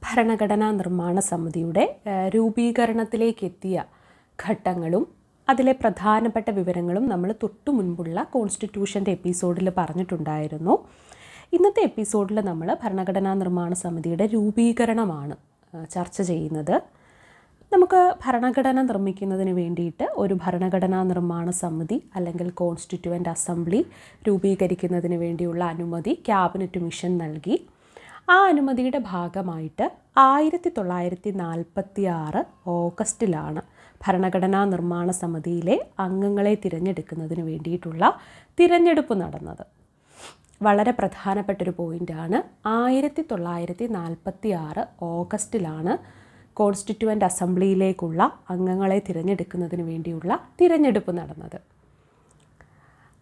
ഭരണഘടനാ നിർമ്മാണ സമിതിയുടെ രൂപീകരണത്തിലേക്കെത്തിയ ഘട്ടങ്ങളും അതിലെ പ്രധാനപ്പെട്ട വിവരങ്ങളും നമ്മൾ തൊട്ടു മുൻപുള്ള കോൺസ്റ്റിറ്റ്യൂഷൻ്റെ എപ്പിസോഡിൽ പറഞ്ഞിട്ടുണ്ടായിരുന്നു. ഇന്നത്തെ എപ്പിസോഡിൽ നമ്മൾ ഭരണഘടനാ നിർമ്മാണ സമിതിയുടെ രൂപീകരണമാണ് ചർച്ച ചെയ്യുന്നത്. നമുക്ക് ഭരണഘടന നിർമ്മിക്കുന്നതിന് വേണ്ടിയിട്ട് ഒരു ഭരണഘടനാ നിർമ്മാണ സമിതി അല്ലെങ്കിൽ കോൺസ്റ്റിറ്റ്യൂവൻ്റ് അസംബ്ലി രൂപീകരിക്കുന്നതിന് വേണ്ടിയുള്ള അനുമതി ക്യാബിനറ്റ് മിഷൻ നൽകി. ആ അനുമതിയുടെ ഭാഗമായിട്ട് 1946 ഓഗസ്റ്റിലാണ് ഭരണഘടനാ നിർമ്മാണ സമിതിയിലെ അംഗങ്ങളെ തിരഞ്ഞെടുക്കുന്നതിന് വേണ്ടിയിട്ടുള്ള തിരഞ്ഞെടുപ്പ് നടന്നത്. വളരെ പ്രധാനപ്പെട്ടൊരു പോയിൻ്റാണ്. 1946 ഓഗസ്റ്റിലാണ് കോൺസ്റ്റിറ്റ്യൂവൻ്റ് അസംബ്ലിയിലേക്കുള്ള അംഗങ്ങളെ തിരഞ്ഞെടുക്കുന്നതിന് വേണ്ടിയുള്ള തിരഞ്ഞെടുപ്പ് നടന്നത്.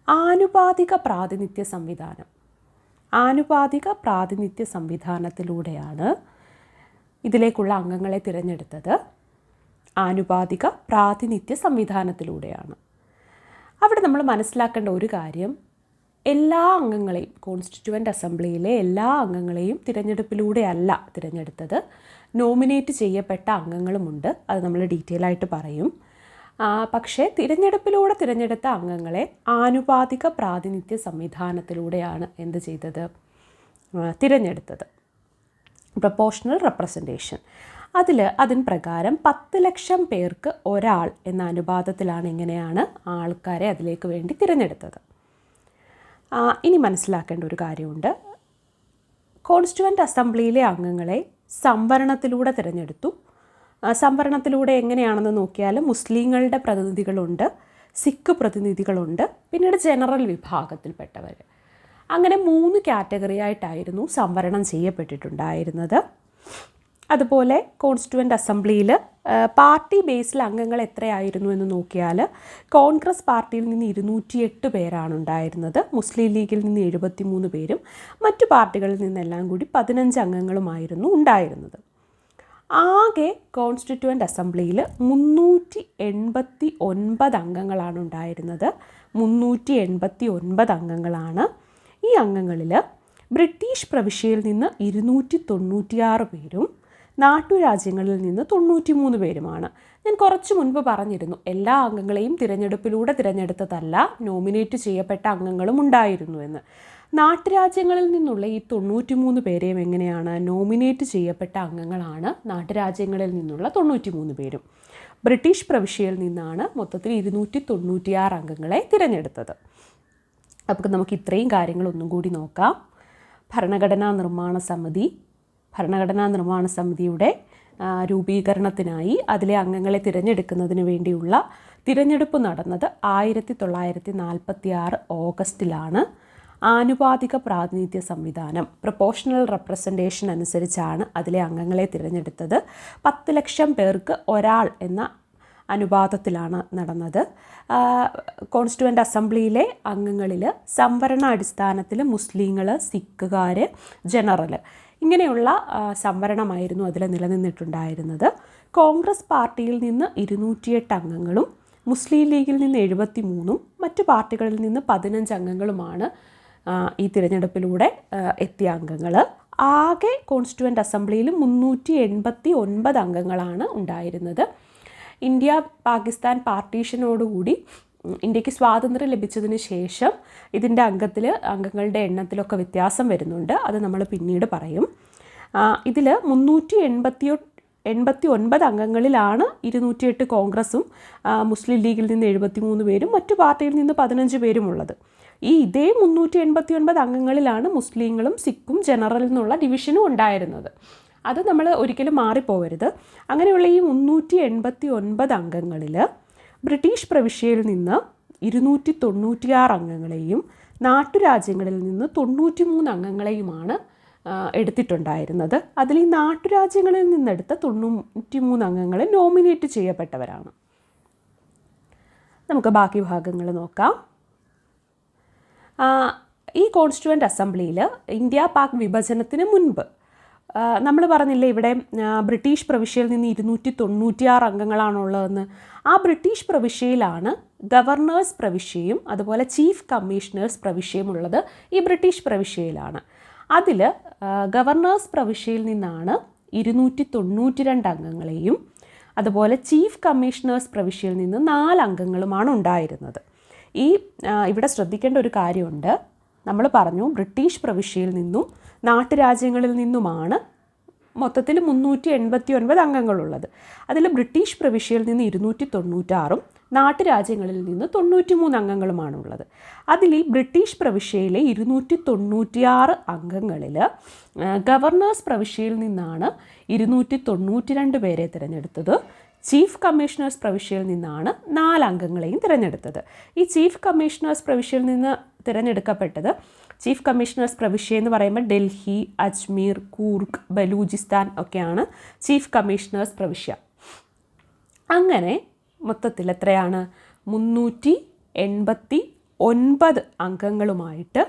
ആനുപാതിക പ്രാതിനിധ്യ സംവിധാനത്തിലൂടെയാണ് ഇതിലേക്കുള്ള അംഗങ്ങളെ തിരഞ്ഞെടുത്തത്. ആനുപാതിക പ്രാതിനിധ്യ സംവിധാനത്തിലൂടെയാണ്. അവിടെ നമ്മൾ മനസ്സിലാക്കേണ്ട ഒരു കാര്യം, എല്ലാ അംഗങ്ങളെയും കോൺസ്റ്റിറ്റ്യൂവൻ്റ് അസംബ്ലിയിലെ എല്ലാ അംഗങ്ങളെയും തിരഞ്ഞെടുപ്പിലൂടെയല്ല തിരഞ്ഞെടുത്തത്. നോമിനേറ്റ് ചെയ്യപ്പെട്ട അംഗങ്ങളുമുണ്ട്, അത് നമ്മൾ ഡീറ്റെയിൽ ആയിട്ട് പറയും. പക്ഷേ തിരഞ്ഞെടുപ്പിലൂടെ തിരഞ്ഞെടുത്ത അംഗങ്ങളെ ആനുപാതിക പ്രാതിനിധ്യ സംവിധാനത്തിലൂടെയാണ് എന്ത് ചെയ്തത്, തിരഞ്ഞെടുത്തത്. Proportional representation. അതിന് പ്രകാരം 10 ലക്ഷം പേർക്ക് ഒരാൾ എന്ന അനുപാതത്തിലാണ് ഇങ്ങനെയാണ് ആൾക്കാരെ അതിലേക്ക് വേണ്ടി തിരഞ്ഞെടുത്തത്. ഇനി മനസ്സിലാക്കേണ്ട ഒരു കാര്യമുണ്ട്. കോൺസ്റ്റിറ്റ്യൂവൻ്റ് അസംബ്ലിയിലെ അംഗങ്ങളെ സംവരണത്തിലൂടെ തിരഞ്ഞെടുത്തു. സംവരണത്തിലൂടെ എങ്ങനെയാണെന്ന് നോക്കിയാൽ മുസ്ലിങ്ങളുടെ പ്രതിനിധികളുണ്ട്, സിഖ് പ്രതിനിധികളുണ്ട്, പിന്നീട് ജനറൽ വിഭാഗത്തിൽപ്പെട്ടവർ. അങ്ങനെ 3 കാറ്റഗറി ആയിട്ടായിരുന്നു സംവരണം ചെയ്യപ്പെട്ടിട്ടുണ്ടായിരുന്നത്. അതുപോലെ കോൺസ്റ്റിറ്റ്യൂവൻ്റ് അസംബ്ലിയിൽ പാർട്ടി ബേസിൽ അംഗങ്ങൾ എത്രയായിരുന്നു എന്ന് നോക്കിയാൽ കോൺഗ്രസ് പാർട്ടിയിൽ നിന്ന് 208 പേരാണ് ഉണ്ടായിരുന്നത്, മുസ്ലിം ലീഗിൽ നിന്ന് 73 പേരും മറ്റു പാർട്ടികളിൽ നിന്നെല്ലാം കൂടി 15 അംഗങ്ങളുമായിരുന്നു ഉണ്ടായിരുന്നത്. ആകെ കോൺസ്റ്റിറ്റ്യൂവൻ്റ് അസംബ്ലിയിൽ 389 അംഗങ്ങളാണ് ഉണ്ടായിരുന്നത്. 389 അംഗങ്ങളാണ്. ഈ അംഗങ്ങളിൽ ബ്രിട്ടീഷ് പ്രവിശ്യയിൽ നിന്ന് 296 പേരും നാട്ടുരാജ്യങ്ങളിൽ നിന്ന് 93 പേരുമാണ്. ഞാൻ കുറച്ച് മുൻപ് പറഞ്ഞിരുന്നു, എല്ലാ അംഗങ്ങളെയും തിരഞ്ഞെടുപ്പിലൂടെ തിരഞ്ഞെടുത്തതല്ല, നോമിനേറ്റ് ചെയ്യപ്പെട്ട അംഗങ്ങളും ഉണ്ടായിരുന്നു എന്ന്. നാട്ടുരാജ്യങ്ങളിൽ നിന്നുള്ള ഈ 93 പേരെയും എങ്ങനെയാണ് നോമിനേറ്റ് ചെയ്യപ്പെട്ട അംഗങ്ങളാണ് നാട്ടുരാജ്യങ്ങളിൽ നിന്നുള്ള 93 പേരും. ബ്രിട്ടീഷ് പ്രവിശ്യയിൽ നിന്നാണ് മൊത്തത്തിൽ 296 അംഗങ്ങളെ തിരഞ്ഞെടുത്തത്. അപ്പോൾ നമുക്ക് ഇത്രയും കാര്യങ്ങളൊന്നും കൂടി നോക്കാം. ഭരണഘടനാ നിർമ്മാണ സമിതിയുടെ രൂപീകരണത്തിനായി അതിലെ അംഗങ്ങളെ തിരഞ്ഞെടുക്കുന്നതിന് വേണ്ടിയുള്ള തിരഞ്ഞെടുപ്പ് നടന്നത് 1946 ഓഗസ്റ്റിലാണ്. ആനുപാതിക പ്രാതിനിധ്യ സംവിധാനം പ്രൊപ്പോർഷണൽ റെപ്രസെൻറ്റേഷൻ അനുസരിച്ചാണ് അതിലെ അംഗങ്ങളെ തിരഞ്ഞെടുത്തത്. 10 ലക്ഷം പേർക്ക് ഒരാൾ എന്ന അനുപാതത്തിലാണ് നടന്നത്. കോൺസ്റ്റിറ്റ്യൂവൻ്റ് അസംബ്ലിയിലെ അംഗങ്ങളിൽ സംവരണ അടിസ്ഥാനത്തിൽ മുസ്ലിങ്ങൾ, സിഖുകാർ, ജനറൽ ഇങ്ങനെയുള്ള സംവരണമായിരുന്നു അതിൽ നിലനിന്നിട്ടുണ്ടായിരുന്നത്. കോൺഗ്രസ് പാർട്ടിയിൽ നിന്ന് 208 അംഗങ്ങളും മുസ്ലിം ലീഗിൽ നിന്ന് 73 മറ്റു പാർട്ടികളിൽ നിന്ന് 15 അംഗങ്ങളുമാണ് ഈ തിരഞ്ഞെടുപ്പിലൂടെ എത്തിയ അംഗങ്ങൾ. ആകെ കോൺസ്റ്റിറ്റ്യൂവൻ്റ് അസംബ്ലിയിൽ 389 അംഗങ്ങളാണ് ഉണ്ടായിരുന്നത്. ഇന്ത്യ പാകിസ്ഥാൻ പാർട്ടീഷനോടുകൂടി ഇന്ത്യക്ക് സ്വാതന്ത്ര്യം ലഭിച്ചതിന് ശേഷം ഇതിൻ്റെ അംഗങ്ങളുടെ എണ്ണത്തിലൊക്കെ വ്യത്യാസം വരുന്നുണ്ട്, അത് നമ്മൾ പിന്നീട് പറയും. ഇതിൽ 389 അംഗങ്ങളിലാണ് 208 കോൺഗ്രസും മുസ്ലിം ലീഗിൽ നിന്ന് 73 പേരും മറ്റു പാർട്ടിയിൽ നിന്ന് 15 പേരും ഉള്ളത്. ഇതേ 389 അംഗങ്ങളിലാണ് മുസ്ലിങ്ങളും സിഖും ജനറൽ എന്നുള്ള ഡിവിഷനും ഉണ്ടായിരുന്നത്. അത് നമ്മൾ ഒരിക്കലും മാറിപ്പോവരുത്. അങ്ങനെയുള്ള ഈ 389 അംഗങ്ങളിൽ ബ്രിട്ടീഷ് പ്രവിശ്യയിൽ നിന്ന് 296 അംഗങ്ങളെയും നാട്ടുരാജ്യങ്ങളിൽ നിന്ന് 93 അംഗങ്ങളെയുമാണ് എടുത്തിട്ടുണ്ടായിരുന്നത്. അതിൽ ഈ നാട്ടുരാജ്യങ്ങളിൽ നിന്നെടുത്ത 93 അംഗങ്ങൾ നോമിനേറ്റ് ചെയ്യപ്പെട്ടവരാണ്. നമുക്ക് ബാക്കി ഭാഗങ്ങൾ നോക്കാം. ഈ കോൺസ്റ്റിറ്റ്യൂവൻ്റ് അസംബ്ലിയിൽ ഇന്ത്യ പാക് വിഭജനത്തിന് മുൻപ് നമ്മൾ പറഞ്ഞില്ലേ ഇവിടെ ബ്രിട്ടീഷ് പ്രവിശ്യയിൽ നിന്ന് 296 അംഗങ്ങളാണുള്ളതെന്ന്. ആ ബ്രിട്ടീഷ് പ്രവിശ്യയിലാണ് ഗവർണേഴ്സ് പ്രവിശ്യയും അതുപോലെ ചീഫ് കമ്മീഷണേഴ്സ് പ്രവിശ്യയും ഉള്ളത്. ഈ ബ്രിട്ടീഷ് പ്രവിശ്യയിലാണ്. അതിൽ ഗവർണേഴ്സ് പ്രവിശ്യയിൽ നിന്നാണ് 292 അംഗങ്ങളെയും അതുപോലെ ചീഫ് കമ്മീഷണേഴ്സ് പ്രവിശ്യയിൽ നിന്ന് 4 അംഗങ്ങളുമാണ് ഉണ്ടായിരുന്നത്. ഇവിടെ ശ്രദ്ധിക്കേണ്ട ഒരു കാര്യമുണ്ട്. നമ്മൾ പറഞ്ഞു ബ്രിട്ടീഷ് പ്രവിശ്യയിൽ നിന്നും നാട്ടുരാജ്യങ്ങളിൽ നിന്നുമാണ് മൊത്തത്തിൽ 389 അംഗങ്ങളുള്ളത്. അതിൽ ബ്രിട്ടീഷ് പ്രവിശ്യയിൽ നിന്ന് 296 നാട്ടുരാജ്യങ്ങളിൽ നിന്ന് 93 അംഗങ്ങളുമാണുള്ളത്. അതിൽ ഈ ബ്രിട്ടീഷ് പ്രവിശ്യയിലെ 296 അംഗങ്ങളിൽ ഗവർണേഴ്സ് പ്രവിശ്യയിൽ നിന്നാണ് 292 പേരെ തിരഞ്ഞെടുത്തത്. ചീഫ് കമ്മീഷണേഴ്സ് പ്രവിശ്യയിൽ നിന്നാണ് 4 അംഗങ്ങളെയും തിരഞ്ഞെടുത്തത്. ഈ ചീഫ് കമ്മീഷണേഴ്സ് പ്രവിശ്യയിൽ നിന്ന് തിരഞ്ഞെടുക്കപ്പെട്ടത്, ചീഫ് കമ്മീഷണേഴ്സ് പ്രവിശ്യ എന്ന് പറയുമ്പോൾ ഡൽഹി, അജ്മീർ, കൂർഗ്, ബലൂചിസ്ഥാൻ ഒക്കെയാണ് ചീഫ് കമ്മീഷണേഴ്സ് പ്രവിശ്യ. അങ്ങനെ മൊത്തത്തിൽ എത്രയാണ്? 389 അംഗങ്ങളുമായിട്ട്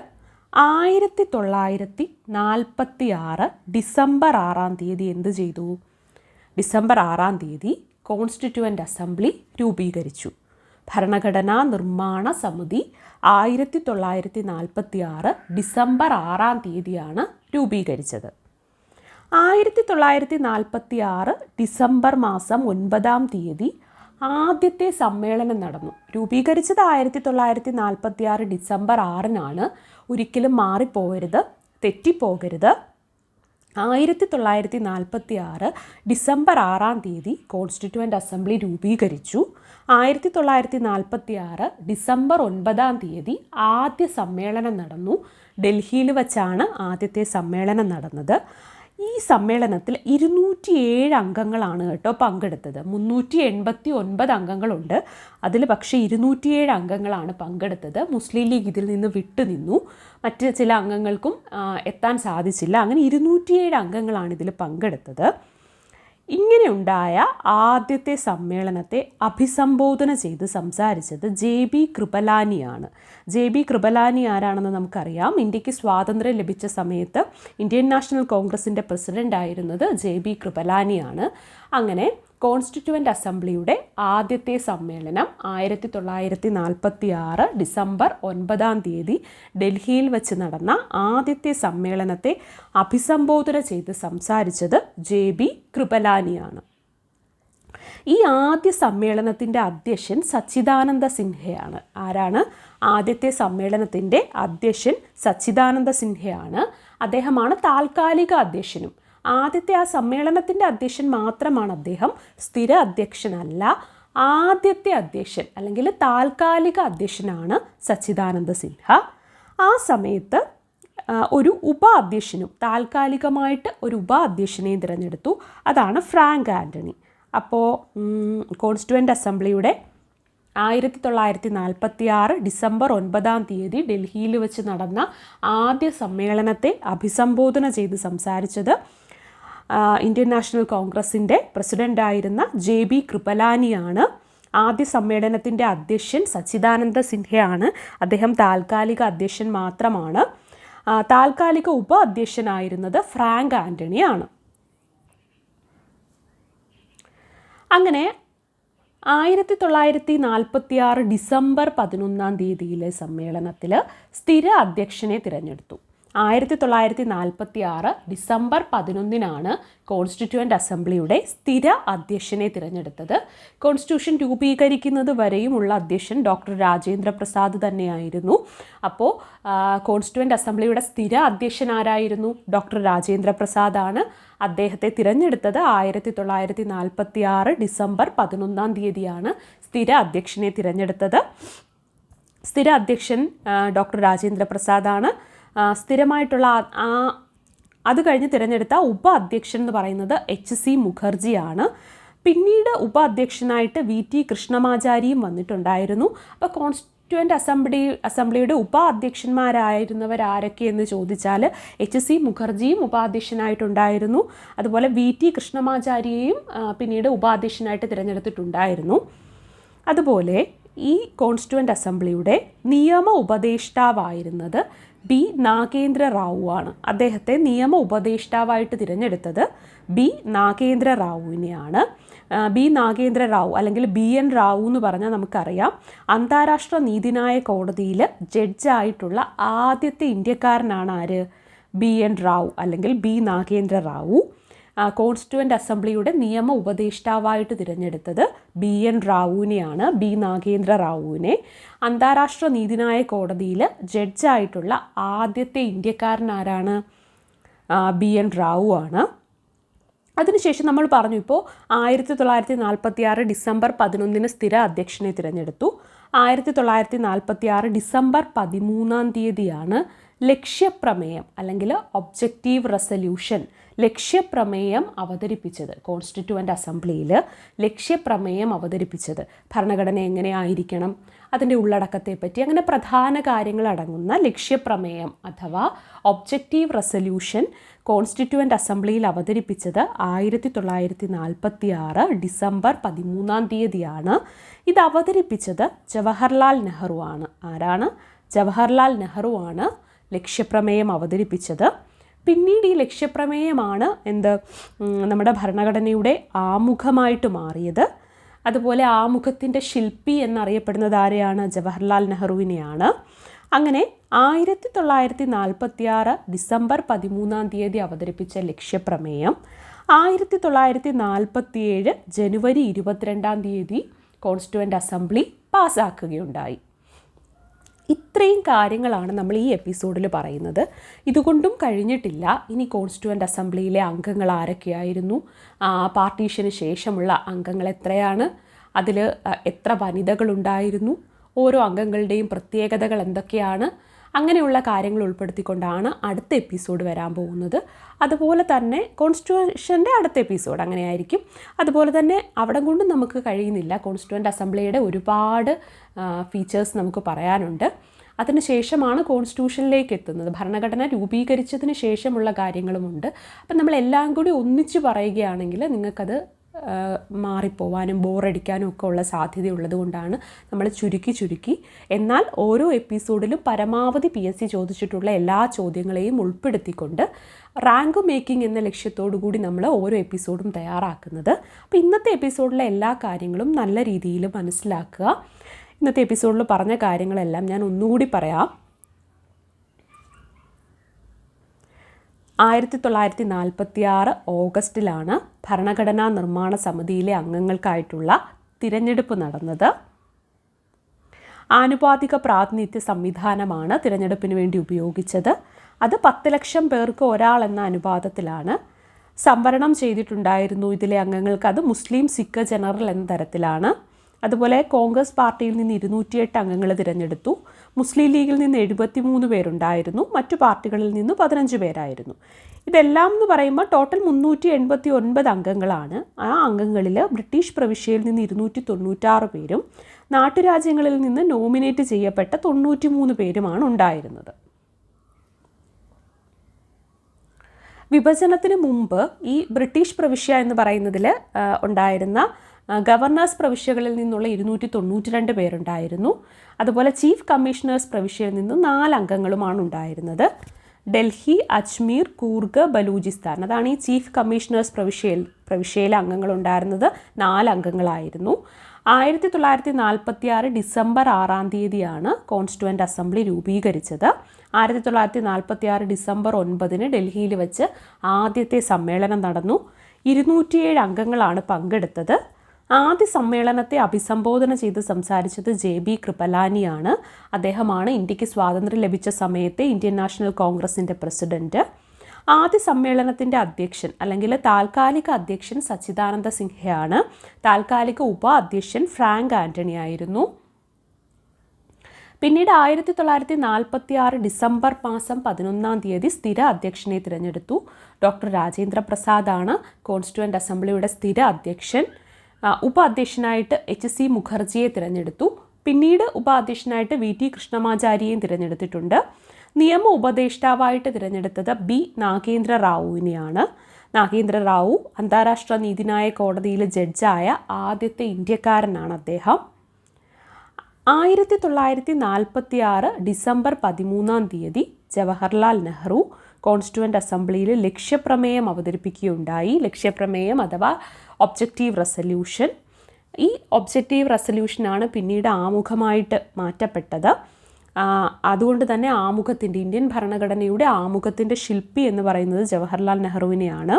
1946 ഡിസംബർ 6-ാം തീയതി എന്ത് ചെയ്തു? ഡിസംബർ 6-ാം തീയതി കോൺസ്റ്റിറ്റ്യൂവൻ്റ് അസംബ്ലി രൂപീകരിച്ചു. ഭരണഘടനാ നിർമ്മാണ സമിതി 1946 ഡിസംബർ 6-ാം തീയതിയാണ് രൂപീകരിച്ചത്. 1946 ഡിസംബർ മാസം 9-ാം തീയതി ആദ്യത്തെ സമ്മേളനം നടന്നു. രൂപീകരിച്ചത് 1946 ഡിസംബർ 6-നാണ്. ഒരിക്കലും മാറിപ്പോകരുത്, തെറ്റിപ്പോകരുത്. 1946 ഡിസംബർ 6-ാം തീയതി കോൺസ്റ്റിറ്റ്യൂവൻ്റ് അസംബ്ലി രൂപീകരിച്ചു. 1946 ഡിസംബർ 9-ാം തീയതി ആദ്യ സമ്മേളനം നടന്നു. ഡൽഹിയിൽ വച്ചാണ് ആദ്യത്തെ സമ്മേളനം നടന്നത്. ഈ സമ്മേളനത്തിൽ 207 അംഗങ്ങളാണ് കേട്ടോ പങ്കെടുത്തത്. 389 അംഗങ്ങളുണ്ട്. അതിൽ പക്ഷേ 207 അംഗങ്ങളാണ് പങ്കെടുത്തത്. മുസ്ലിം ലീഗ് ഇതിൽ നിന്ന് വിട്ടുനിന്നു. മറ്റ് ചില അംഗങ്ങൾക്കും എത്താൻ സാധിച്ചില്ല. അങ്ങനെ 207 അംഗങ്ങളാണ് ഇതിൽ പങ്കെടുത്തത്. ഇങ്ങനെ ഉണ്ടായ ആദ്യത്തെ സമ്മേളനത്തെ അഭിസംബോധന ചെയ്ത് സംസാരിച്ചത് JB കൃപലാനിയാണ്. JB കൃപലാനി ആരാണെന്ന് നമുക്കറിയാം. ഇന്ത്യക്ക് സ്വാതന്ത്ര്യം ലഭിച്ച സമയത്ത് ഇന്ത്യൻ നാഷണൽ കോൺഗ്രസിൻ്റെ പ്രസിഡൻ്റ് ആയിരുന്നത് JB കൃപലാനിയാണ്. അങ്ങനെ കോൺസ്റ്റിറ്റ്യൂവൻ്റ് അസംബ്ലിയുടെ ആദ്യത്തെ സമ്മേളനം 1946 ഡിസംബർ 9-ാം തീയതി ഡൽഹിയിൽ വച്ച് നടന്ന ആദ്യത്തെ സമ്മേളനത്തെ അഭിസംബോധന ചെയ്ത് സംസാരിച്ചത് JB കൃപലാനിയാണ്. ഈ ആദ്യ സമ്മേളനത്തിൻ്റെ അധ്യക്ഷൻ സച്ചിദാനന്ദ സിൻഹയാണ്. ആരാണ്? ആദ്യത്തെ സമ്മേളനത്തിൻ്റെ അധ്യക്ഷൻ സച്ചിദാനന്ദ സിൻഹയാണ്. അദ്ദേഹമാണ് താൽക്കാലിക അധ്യക്ഷനും. ആദ്യത്തെ ആ സമ്മേളനത്തിൻ്റെ അധ്യക്ഷൻ മാത്രമാണ് അദ്ദേഹം, സ്ഥിര അധ്യക്ഷനല്ല. ആദ്യത്തെ അധ്യക്ഷൻ അല്ലെങ്കിൽ താൽക്കാലിക അധ്യക്ഷനാണ് സച്ചിദാനന്ദ സിൻഹ. ആ സമയത്ത് ഒരു ഉപാധ്യക്ഷനും താൽക്കാലികമായിട്ട് ഒരു ഉപാധ്യക്ഷനെയും തിരഞ്ഞെടുത്തു. അതാണ് ഫ്രാങ്ക് ആൻ്റണി. അപ്പോൾ കോൺസ്റ്റിറ്റ്യൂവൻ്റ് അസംബ്ലിയുടെ 1946 ഡിസംബർ 9-ാം തീയതി ഡൽഹിയിൽ വെച്ച് നടന്ന ആദ്യ സമ്മേളനത്തെ അഭിസംബോധന ചെയ്ത് സംസാരിച്ചത് ഇന്ത്യൻ നാഷണൽ കോൺഗ്രസിൻ്റെ പ്രസിഡൻ്റായിരുന്ന JB കൃപലാനിയാണ്. ആദ്യ സമ്മേളനത്തിൻ്റെ അധ്യക്ഷൻ സച്ചിദാനന്ദ സിൻഹയാണ്. അദ്ദേഹം താൽക്കാലിക അധ്യക്ഷൻ മാത്രമാണ്. താൽക്കാലിക ഉപ അധ്യക്ഷനായിരുന്നത് ഫ്രാങ്ക് ആൻ്റണിയാണ്. അങ്ങനെ 1946 ഡിസംബർ 11-ാം തീയതിയിലെ സമ്മേളനത്തിൽ സ്ഥിര അധ്യക്ഷനെ തിരഞ്ഞെടുത്തു. 1946 ഡിസംബർ 11-നാണ് കോൺസ്റ്റിറ്റ്യൂവൻ്റ് അസംബ്ലിയുടെ സ്ഥിര അധ്യക്ഷനെ തിരഞ്ഞെടുത്തത്. കോൺസ്റ്റിറ്റ്യൂഷൻ രൂപീകരിക്കുന്നത് വരെയുമുള്ള അധ്യക്ഷൻ ഡോക്ടർ രാജേന്ദ്ര പ്രസാദ് തന്നെയായിരുന്നു. അപ്പോൾ കോൺസ്റ്റിറ്റ്യൂവൻ്റ് അസംബ്ലിയുടെ സ്ഥിര അധ്യക്ഷൻ ആരായിരുന്നു? ഡോക്ടർ രാജേന്ദ്ര പ്രസാദാണ്. അദ്ദേഹത്തെ തിരഞ്ഞെടുത്തത് 1946 ഡിസംബർ 11-ാം തീയതിയാണ് സ്ഥിര അധ്യക്ഷനെ തിരഞ്ഞെടുത്തത്. സ്ഥിര അധ്യക്ഷൻ ഡോക്ടർ രാജേന്ദ്ര പ്രസാദാണ്. സ്ഥിരമായിട്ടുള്ള അത് കഴിഞ്ഞ് തിരഞ്ഞെടുത്ത ഉപ അധ്യക്ഷൻ എന്ന് പറയുന്നത് HC മുഖർജിയാണ്. പിന്നീട് ഉപ അധ്യക്ഷനായിട്ട് VT കൃഷ്ണമാചാരിയും വന്നിട്ടുണ്ടായിരുന്നു. അപ്പോൾ കോൺസ്റ്റിറ്റ്യൂവൻ്റ് അസംബ്ലിയുടെ ഉപ അധ്യക്ഷന്മാരായിരുന്നവർ ആരൊക്കെയെന്ന് ചോദിച്ചാൽ HC മുഖർജിയും ഉപാധ്യക്ഷനായിട്ടുണ്ടായിരുന്നു. അതുപോലെ VT കൃഷ്ണമാചാരിയെയും പിന്നീട് ഉപാധ്യക്ഷനായിട്ട് തിരഞ്ഞെടുത്തിട്ടുണ്ടായിരുന്നു. അതുപോലെ ഈ കോൺസ്റ്റിറ്റ്യൂവൻ്റ് അസംബ്ലിയുടെ നിയമ ഉപദേഷ്ടാവായിരുന്നത് B നാഗേന്ദ്ര റാവു ആണ്. അദ്ദേഹത്തെ നിയമ ഉപദേഷ്ടാവായിട്ട് തിരഞ്ഞെടുത്തത് B നാഗേന്ദ്ര റാവുവിനെയാണ്. B നാഗേന്ദ്ര റാവു അല്ലെങ്കിൽ BN റാവു എന്ന് പറഞ്ഞാൽ നമുക്കറിയാം, അന്താരാഷ്ട്ര നീതിന്യായ കോടതിയിൽ ജഡ്ജായിട്ടുള്ള ആദ്യത്തെ ഇന്ത്യക്കാരനാണ് ആര്? BN റാവു അല്ലെങ്കിൽ B നാഗേന്ദ്ര റാവു. കോൺസ്റ്റിറ്റ്യൂവൻ്റ് അസംബ്ലിയുടെ നിയമ ഉപദേഷ്ടാവായിട്ട് തിരഞ്ഞെടുത്തത് BN റാവുവിനെയാണ്, B നാഗേന്ദ്ര റാവുവിനെ. അന്താരാഷ്ട്ര നീതിന്യായ കോടതിയിൽ ജഡ്ജായിട്ടുള്ള ആദ്യത്തെ ഇന്ത്യക്കാരൻ ആരാണ്? BN റാവു ആണ്. അതിനുശേഷം നമ്മൾ പറഞ്ഞു, ഇപ്പോൾ 1946 ഡിസംബർ 11 സ്ഥിര അധ്യക്ഷനെ തിരഞ്ഞെടുത്തു. 1946 ഡിസംബർ 13 ലക്ഷ്യപ്രമേയം അല്ലെങ്കിൽ ഒബ്ജക്റ്റീവ് റെസല്യൂഷൻ ലക്ഷ്യപ്രമേയം അവതരിപ്പിച്ചത്. കോൺസ്റ്റിറ്റ്യൂവൻ്റ് അസംബ്ലിയിൽ ലക്ഷ്യപ്രമേയം അവതരിപ്പിച്ചത് ഭരണഘടന എങ്ങനെയായിരിക്കണം, അതിൻ്റെ ഉള്ളടക്കത്തെപ്പറ്റി, അങ്ങനെ പ്രധാന കാര്യങ്ങൾ അടങ്ങുന്ന ലക്ഷ്യപ്രമേയം അഥവാ ഒബ്ജക്റ്റീവ് റെസല്യൂഷൻ കോൺസ്റ്റിറ്റ്യൂവൻ്റ് അസംബ്ലിയിൽ അവതരിപ്പിച്ചത് 1946 ഡിസംബർ 13 ഇത് അവതരിപ്പിച്ചത് ജവഹർലാൽ നെഹ്റു ആണ്. ആരാണ്? ജവഹർലാൽ നെഹ്റു ആണ് ലക്ഷ്യപ്രമേയം അവതരിപ്പിച്ചത്. പിന്നീട് ഈ ലക്ഷ്യപ്രമേയമാണ് നമ്മുടെ ഭരണഘടനയുടെ ആമുഖമായിട്ട് മാറിയത്. അതുപോലെ ആമുഖത്തിൻ്റെ ശില്പി എന്നറിയപ്പെടുന്നത് ആരെയാണ്? ജവഹർലാൽ നെഹ്റുവിനെയാണ്. അങ്ങനെ 1946 ഡിസംബർ 13 അവതരിപ്പിച്ച ലക്ഷ്യപ്രമേയം 1947 ജനുവരി 22 കോൺസ്റ്റിറ്റ്യൂവൻ്റ് അസംബ്ലി പാസ്സാക്കുകയുണ്ടായി. ഇത്രയും കാര്യങ്ങളാണ് നമ്മൾ ഈ എപ്പിസോഡിൽ പറയുന്നത്. ഇതുകൊണ്ടും കഴിഞ്ഞിട്ടില്ല. ഇനി കോൺസ്റ്റിറ്റ്യൂവൻ്റ് അസംബ്ലിയിലെ അംഗങ്ങൾ ആരൊക്കെയായിരുന്നു, പാർട്ടീഷന് ശേഷമുള്ള അംഗങ്ങൾ എത്രയാണ്, അതിൽ എത്ര വനിതകളുണ്ടായിരുന്നു, ഓരോ അംഗങ്ങളുടെയും പ്രത്യേകതകൾ എന്തൊക്കെയാണ്, അങ്ങനെയുള്ള കാര്യങ്ങൾ ഉൾപ്പെടുത്തിക്കൊണ്ടാണ് അടുത്ത എപ്പിസോഡ് വരാൻ പോകുന്നത്. അതുപോലെ തന്നെ കോൺസ്റ്റിറ്റ്യൂഷൻ്റെ അടുത്ത എപ്പിസോഡ് അങ്ങനെയായിരിക്കും. അതുപോലെ തന്നെ അവിടെ കൊണ്ട് നമുക്ക് കഴിയുന്നില്ല. കോൺസ്റ്റിറ്റ്യൂവൻ്റ് അസംബ്ലിയുടെ ഒരുപാട് ഫീച്ചേഴ്സ് നമുക്ക് പറയാനുണ്ട്. അതിനുശേഷമാണ് കോൺസ്റ്റിറ്റ്യൂഷനിലേക്ക് എത്തുന്നത്. ഭരണഘടന രൂപീകരിച്ചതിന് ശേഷമുള്ള കാര്യങ്ങളുമുണ്ട്. അപ്പം നമ്മളെല്ലാം കൂടി ഒന്നിച്ച് പറയുകയാണെങ്കിൽ നിങ്ങൾക്കത് മാറിപ്പോവാനും ബോറടിക്കാനും ഒക്കെ ഉള്ള സാധ്യതയുള്ളത് കൊണ്ടാണ് നമ്മൾ ചുരുക്കി എന്നാൽ ഓരോ എപ്പിസോഡിലും പരമാവധി PSC ചോദിച്ചിട്ടുള്ള എല്ലാ ചോദ്യങ്ങളെയും ഉൾപ്പെടുത്തിക്കൊണ്ട് റാങ്ക് മേക്കിംഗ് എന്ന ലക്ഷ്യത്തോടു കൂടി നമ്മൾ ഓരോ എപ്പിസോഡും തയ്യാറാക്കുന്നത്. അപ്പോൾ ഇന്നത്തെ എപ്പിസോഡിലെ എല്ലാ കാര്യങ്ങളും നല്ല രീതിയിൽ മനസ്സിലാക്കുക. ഇന്നത്തെ എപ്പിസോഡിൽ പറഞ്ഞ കാര്യങ്ങളെല്ലാം ഞാൻ ഒന്നുകൂടി പറയാം. 1946 ഓഗസ്റ്റിലാണ് ഭരണഘടനാ നിർമ്മാണ സമിതിയിലെ അംഗങ്ങൾക്കായിട്ടുള്ള തിരഞ്ഞെടുപ്പ് നടന്നത്. ആനുപാതിക പ്രാതിനിധ്യ സംവിധാനമാണ് തിരഞ്ഞെടുപ്പിന് വേണ്ടി ഉപയോഗിച്ചത്. അത് 10 ലക്ഷം പേർക്ക് ഒരാൾ എന്ന അനുപാതത്തിലാണ്. സംവരണം ചെയ്തിട്ടുണ്ടായിരുന്നു ഇതിലെ അംഗങ്ങൾക്ക്. അത് മുസ്ലിം, സിഖ്, ജനറൽ എന്ന തരത്തിലാണ്. അതുപോലെ കോൺഗ്രസ് പാർട്ടിയിൽ നിന്ന് 208 അംഗങ്ങൾ തിരഞ്ഞെടുത്തു. മുസ്ലിം ലീഗിൽ നിന്ന് 73 പേരുണ്ടായിരുന്നു. മറ്റു പാർട്ടികളിൽ നിന്ന് 15 പേരായിരുന്നു. ഇതെല്ലാം എന്ന് പറയുമ്പോൾ ടോട്ടൽ 389 അംഗങ്ങളാണ്. ആ അംഗങ്ങളിൽ ബ്രിട്ടീഷ് പ്രവിശ്യയിൽ നിന്ന് 296 പേരും നാട്ടുരാജ്യങ്ങളിൽ നിന്ന് നോമിനേറ്റ് ചെയ്യപ്പെട്ട 93 പേരുമാണ് ഉണ്ടായിരുന്നത്. വിഭജനത്തിന് മുമ്പ് ഈ ബ്രിട്ടീഷ് പ്രവിശ്യ എന്ന് പറയുന്നതിൽ ഉണ്ടായിരുന്ന ഗവർണേഴ്സ് പ്രവിശ്യകളിൽ നിന്നുള്ള 292 പേരുണ്ടായിരുന്നു. അതുപോലെ ചീഫ് കമ്മീഷണേഴ്സ് പ്രവിശ്യയിൽ നിന്ന് 4 അംഗങ്ങളുമാണ് ഉണ്ടായിരുന്നത്. ഡൽഹി, അജ്മീർ, കൂർഗ്, ബലൂചിസ്ഥാൻ, അതാണ് ഈ ചീഫ് കമ്മീഷണേഴ്സ് പ്രവിശ്യയിലെ അംഗങ്ങളുണ്ടായിരുന്നത്. 4 അംഗങ്ങളായിരുന്നു. 1946 ഡിസംബർ 6 കോൺസ്റ്റിറ്റ്യൂവൻ്റ് അസംബ്ലി രൂപീകരിച്ചത്. 1946 ഡിസംബർ 9 ഡൽഹിയിൽ വെച്ച് ആദ്യത്തെ സമ്മേളനം നടന്നു. 207 അംഗങ്ങളാണ് പങ്കെടുത്തത്. ആദ്യ സമ്മേളനത്തെ അഭിസംബോധന ചെയ്ത് സംസാരിച്ചത് JB കൃപലാനിയാണ്. അദ്ദേഹമാണ് ഇന്ത്യക്ക് സ്വാതന്ത്ര്യം ലഭിച്ച സമയത്തെ ഇന്ത്യൻ നാഷണൽ കോൺഗ്രസിൻ്റെ പ്രസിഡൻറ്റ്. ആദ്യ സമ്മേളനത്തിൻ്റെ അധ്യക്ഷൻ അല്ലെങ്കിൽ താൽക്കാലിക അധ്യക്ഷൻ സച്ചിദാനന്ദ സിൻഹയാണ്. താൽക്കാലിക ഉപാധ്യക്ഷൻ ഫ്രാങ്ക് ആൻ്റണി ആയിരുന്നു. പിന്നീട് 1946 ഡിസംബർ 11 സ്ഥിര അധ്യക്ഷനെ തിരഞ്ഞെടുത്തു. ഡോക്ടർ രാജേന്ദ്ര പ്രസാദാണ് കോൺസ്റ്റിറ്റ്യൂവൻ്റ് അസംബ്ലിയുടെ സ്ഥിര അധ്യക്ഷൻ. ഉപാധ്യക്ഷനായിട്ട് HC മുഖർജിയെ തിരഞ്ഞെടുത്തു. പിന്നീട് ഉപാധ്യക്ഷനായിട്ട് VT കൃഷ്ണമാചാര്യയും തിരഞ്ഞെടുത്തിട്ടുണ്ട്. നിയമ ഉപദേഷ്ടാവായിട്ട് തിരഞ്ഞെടുത്തത് B നാഗേന്ദ്ര റാവുവിനെയാണ്. നാഗേന്ദ്ര റാവു അന്താരാഷ്ട്ര നീതിന്യായ കോടതിയിലെ ജഡ്ജായ ആദ്യത്തെ ഇന്ത്യക്കാരനാണ് അദ്ദേഹം. 1946 ഡിസംബർ 13 ജവഹർലാൽ നെഹ്റു കോൺസ്റ്റിറ്റ്യൂവൻ്റ് അസംബ്ലിയിൽ ലക്ഷ്യപ്രമേയം അവതരിപ്പിക്കുകയുണ്ടായി. ലക്ഷ്യപ്രമേയം അഥവാ ഒബ്ജക്റ്റീവ് റെസല്യൂഷൻ. ഈ ഒബ്ജക്റ്റീവ് റെസല്യൂഷനാണ് പിന്നീട് ആമുഖമായിട്ട് മാറ്റപ്പെട്ടത്. അതുകൊണ്ട് തന്നെ ഇന്ത്യൻ ഭരണഘടനയുടെ ആമുഖത്തിൻ്റെ ശില്പി എന്ന് പറയുന്നത് ജവഹർലാൽ നെഹ്റുവിനെയാണ്.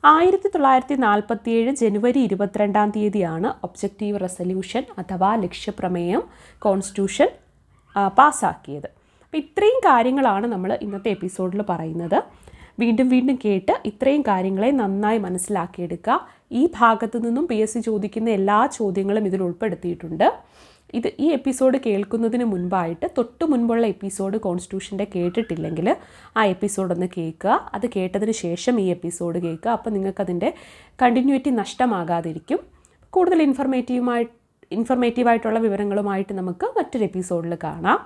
1947 ജനുവരി 22 ഒബ്ജക്റ്റീവ് റെസൊല്യൂഷൻ അഥവാ ലക്ഷ്യപ്രമേയം കോൺസ്റ്റിറ്റ്യൂഷൻ പാസ്സാക്കിയത്. അപ്പോൾ ഇത്രയും കാര്യങ്ങളാണ് നമ്മൾ ഇന്നത്തെ എപ്പിസോഡിൽ പറയുന്നത്. വീണ്ടും വീണ്ടും കേട്ട് ഇത്രയും കാര്യങ്ങളെ നന്നായി മനസ്സിലാക്കിയെടുക്കുക. ഈ ഭാഗത്തു നിന്നും PSC ചോദിക്കുന്ന എല്ലാ ചോദ്യങ്ങളും ഇതിൽ ഉൾപ്പെടുത്തിയിട്ടുണ്ട്. ഈ എപ്പിസോഡ് കേൾക്കുന്നതിന് മുൻപായിട്ട് തൊട്ട് മുൻപുള്ള എപ്പിസോഡ് കോൺസ്റ്റിറ്റ്യൂഷൻ്റെ കേട്ടിട്ടില്ലെങ്കിൽ ആ എപ്പിസോഡൊന്ന് കേൾക്കുക. അത് കേട്ടതിന് ശേഷം ഈ എപ്പിസോഡ് കേൾക്കുക. അപ്പോൾ നിങ്ങൾക്കതിൻ്റെ കണ്ടിന്യൂറ്റി നഷ്ടമാകാതിരിക്കും. കൂടുതൽ ഇൻഫർമേറ്റീവായിട്ടുള്ള വിവരങ്ങളുമായിട്ട് നമുക്ക് മറ്റൊരു എപ്പിസോഡിൽ കാണാം.